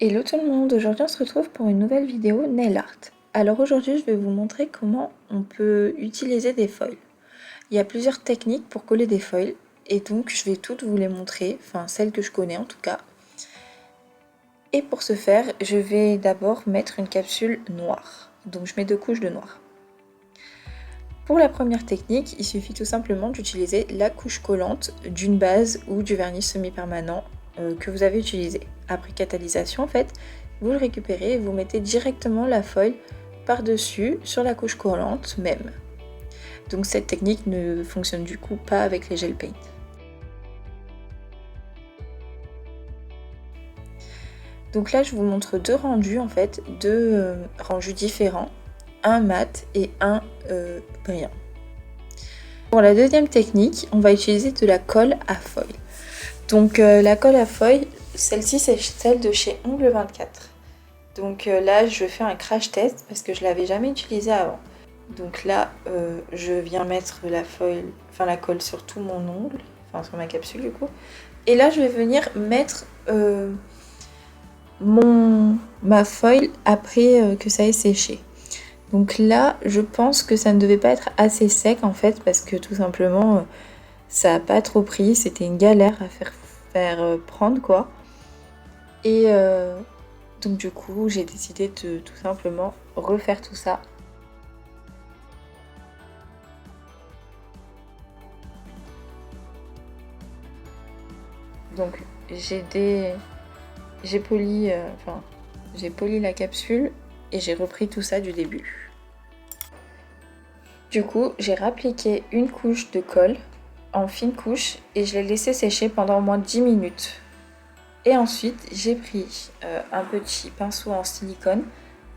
Hello tout le monde, aujourd'hui on se retrouve pour une nouvelle vidéo nail art. Alors aujourd'hui je vais vous montrer comment on peut utiliser des foils. Il y a plusieurs techniques pour coller des foils et donc je vais toutes vous les montrer, enfin celles que je connais en tout cas. Et pour ce faire, je vais d'abord mettre une capsule noire. Donc je mets 2 couches de noir. Pour la première technique, il suffit tout simplement d'utiliser la couche collante d'une base ou du vernis semi-permanent que vous avez utilisé. Après catalysation, en fait, vous le récupérez et vous mettez directement la foil par-dessus sur la couche collante même. Donc cette technique ne fonctionne du coup pas avec les gel paint. Donc là, je vous montre deux rendus en fait, deux rendus différents, un mat et un brillant. Pour la deuxième technique, on va utiliser de la colle à foil. Donc la colle à foil, celle-ci c'est celle de chez Ongle 24. Donc là je fais un crash test parce que je l'avais jamais utilisée avant. Donc là je viens mettre la foil, enfin la colle sur tout mon ongle, enfin sur ma capsule du coup. Et là je vais venir mettre ma foil après que ça ait séché. Donc là je pense que ça ne devait pas être assez sec en fait parce que tout simplement ça n'a pas trop pris, c'était une galère à faire prendre quoi. Et donc du coup j'ai décidé de tout simplement refaire tout ça. Donc j'ai poli, j'ai poli la capsule et j'ai repris tout ça du début. Du coup j'ai réappliqué une couche de colle en fine couche et je l'ai laissé sécher pendant au moins 10 minutes. Et ensuite j'ai pris un petit pinceau en silicone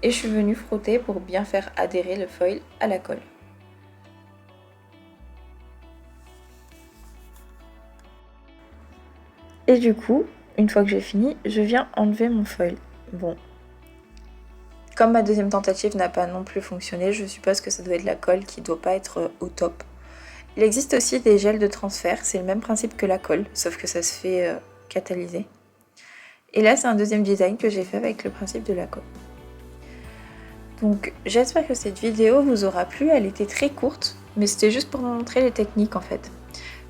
et je suis venue frotter pour bien faire adhérer le foil à la colle. Et du coup, une fois que j'ai fini, je viens enlever mon foil. Bon, comme ma deuxième tentative n'a pas non plus fonctionné, je suppose que ça doit être la colle qui doit pas être au top. Il existe aussi des gels de transfert, c'est le même principe que la colle, sauf que ça se fait catalyser. Et là, c'est un deuxième design que j'ai fait avec le principe de la colle. Donc j'espère que cette vidéo vous aura plu, elle était très courte, mais c'était juste pour vous montrer les techniques en fait.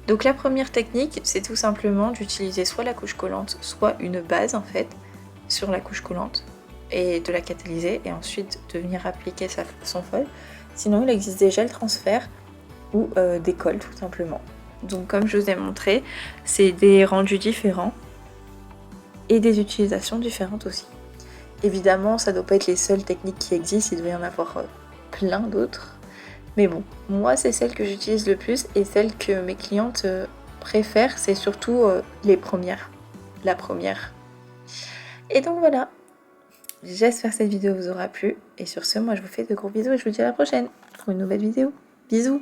Donc la première technique, c'est tout simplement d'utiliser soit la couche collante, soit une base en fait, sur la couche collante, et de la catalyser, et ensuite de venir appliquer son foil. Sinon il existe des gels transfert ou des colles tout simplement. Donc comme je vous ai montré, c'est des rendus différents, et des utilisations différentes aussi. Évidemment, ça ne doit pas être les seules techniques qui existent, il doit y en avoir plein d'autres. Mais bon, moi c'est celle que j'utilise le plus et celle que mes clientes préfèrent, c'est surtout les premières. La première. Et donc voilà, j'espère que cette vidéo vous aura plu. Et sur ce, moi je vous fais de gros bisous et je vous dis à la prochaine pour une nouvelle vidéo. Bisous!